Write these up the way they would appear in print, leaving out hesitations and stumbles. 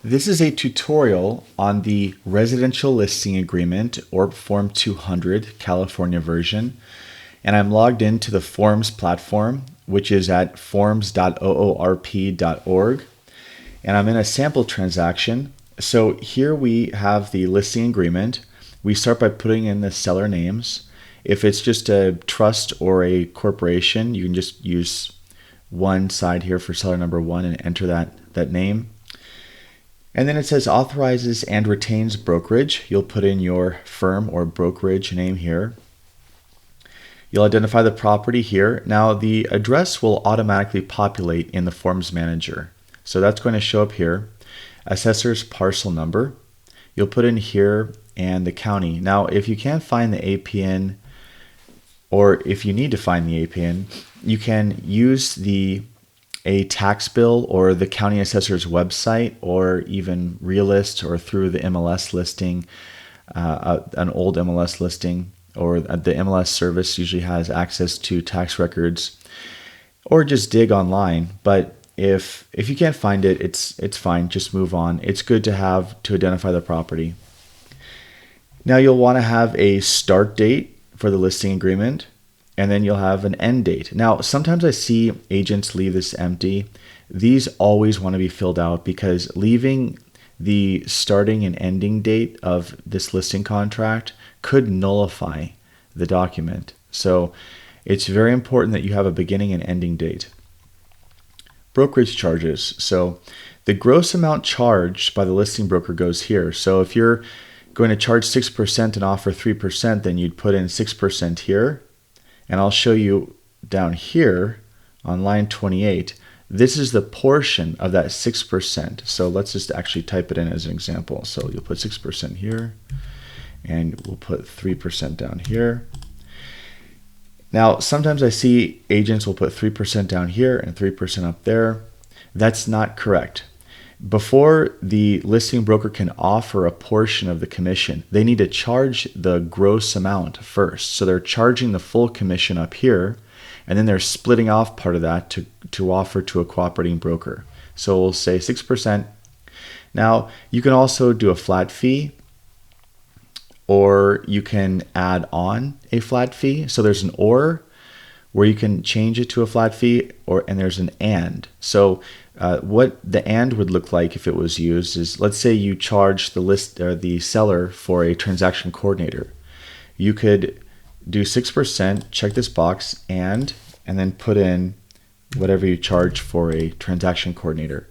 This is a tutorial on the Residential Listing Agreement or Form 200 California version, and I'm logged into the Forms platform, which is at forms.oorp.org, and I'm in a sample transaction. So here we have the listing agreement. We start by putting in the seller names. If it's just a trust or a corporation, you can just use one side here for seller number one and enter that name. And then it says authorizes and retains brokerage. You'll put in your firm or brokerage name here. You'll identify the property here. Now the address will automatically populate in the Forms Manager. So that's going to show up here. Assessor's parcel number. You'll put in here and the county. Now if you can't find the APN, or if you need to find the APN, you can use a tax bill or the county assessor's website, or even Realist, or through the MLS listing, an old MLS listing, or the MLS service usually has access to tax records, or just dig online. But if you can't find it, it's fine. Just move on. It's good to have to identify the property. Now you'll want to have a start date for the listing agreement, and then you'll have an end date. Now, sometimes I see agents leave this empty. These always want to be filled out, because leaving the starting and ending date of this listing contract could nullify the document. So it's very important that you have a beginning and ending date. Brokerage charges. So the gross amount charged by the listing broker goes here. So if you're going to charge 6% and offer 3%, then you'd put in 6% here. And I'll show you down here on line 28. This is the portion of that 6%. So let's just actually type it in as an example. So you'll put 6% here, and we'll put 3% down here. Now, sometimes I see agents will put 3% down here and 3% up there. That's not correct. Before the listing broker can offer a portion of the commission, they need to charge the gross amount first. So they're charging the full commission up here, and then they're splitting off part of that to offer to a cooperating broker. So we'll say 6%. Now, you can also do a flat fee, or you can add on a flat fee. So there's an or, where you can change it to a flat fee, and there's an and. So what the and would look like if it was used is, let's say you charge the seller for a transaction coordinator. You could do 6%, check this box, and then put in whatever you charge for a transaction coordinator.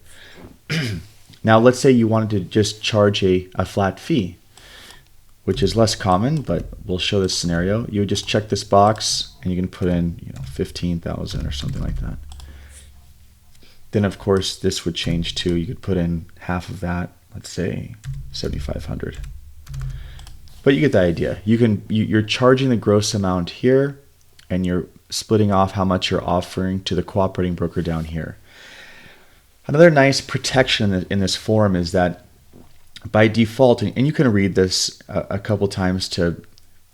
Now let's say you wanted to just charge a flat fee, which is less common, but we'll show this scenario. You would just check this box, and you can put in 15,000 or something like that. Then of course this would change too. You could put in half of that, let's say 7,500. But you get the idea. You're charging the gross amount here, and you're splitting off how much you're offering to the cooperating broker down here. Another nice protection in this form is that by default, and you can read this a couple times to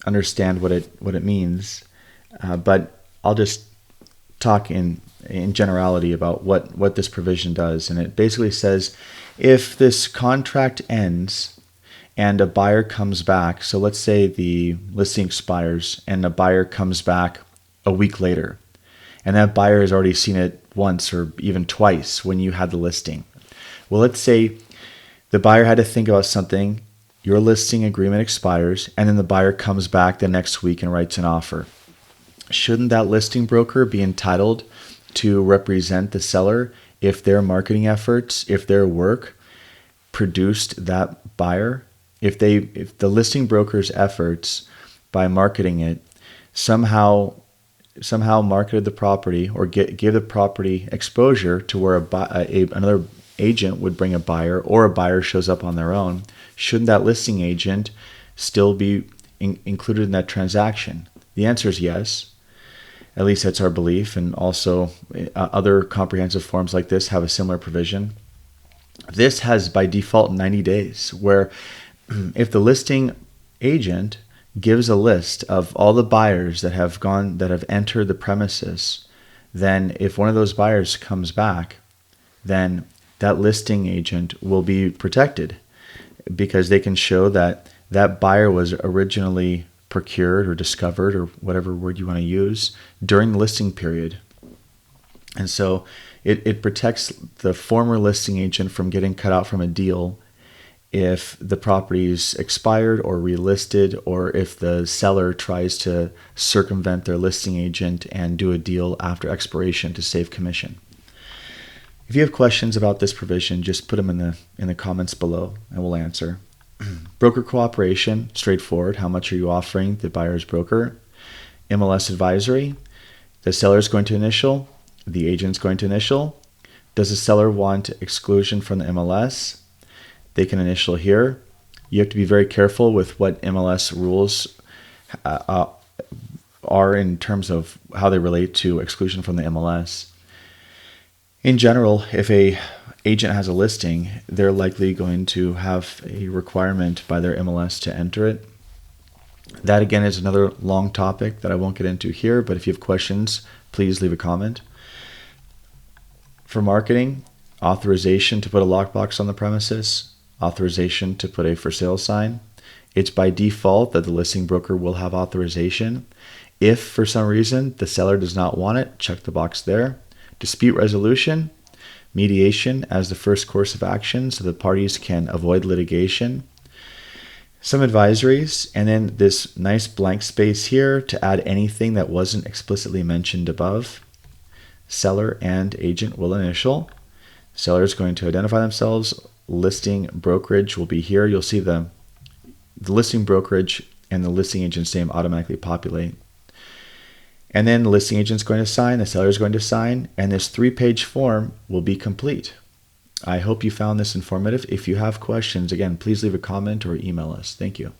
understand what it means, but I'll just talk in generality about what this provision does. And it basically says, if this contract ends and a buyer comes back, so let's say the listing expires and a buyer comes back a week later, and that buyer has already seen it once or even twice when you had the listing. Well, let's say the buyer had to think about something, your listing agreement expires, and then the buyer comes back the next week and writes an offer. Shouldn't that listing broker be entitled to represent the seller if their marketing efforts, if their work produced that buyer? If the listing broker's efforts by marketing it somehow marketed the property, or gave the property exposure to where another agent would bring a buyer, or a buyer shows up on their own, shouldn't that listing agent still be included in that transaction? The answer is yes. At least that's our belief, and also other comprehensive forms like this have a similar provision. This has by default 90 days, where if the listing agent gives a list of all the buyers that have entered the premises, then if one of those buyers comes back, then that listing agent will be protected because they can show that that buyer was originally procured or discovered, or whatever word you want to use, during the listing period. And so it protects the former listing agent from getting cut out from a deal if the property's expired or relisted, or if the seller tries to circumvent their listing agent and do a deal after expiration to save commission. If you have questions about this provision, just put them in the comments below and we'll answer. Broker cooperation, straightforward. How much are you offering the buyer's broker? MLS advisory. The seller is going to initial. The agent is going to initial. Does the seller want exclusion from the MLS? They can initial here. You have to be very careful with what MLS rules are in terms of how they relate to exclusion from the MLS. In general, if a agent has a listing, they're likely going to have a requirement by their MLS to enter it. That again is another long topic that I won't get into here, but if you have questions, please leave a comment. For marketing, authorization to put a lockbox on the premises, authorization to put a for sale sign. It's by default that the listing broker will have authorization. If for some reason the seller does not want it, check the box there. Dispute resolution, mediation as the first course of action so the parties can avoid litigation. Some advisories, and then this nice blank space here to add anything that wasn't explicitly mentioned above. Seller and agent will initial. Seller is going to identify themselves. Listing brokerage will be here. You'll see the listing brokerage and the listing agent's name automatically populate. And then the listing agent is going to sign, the seller is going to sign, and this 3-page form will be complete. I hope you found this informative. If you have questions, again, please leave a comment or email us. Thank you.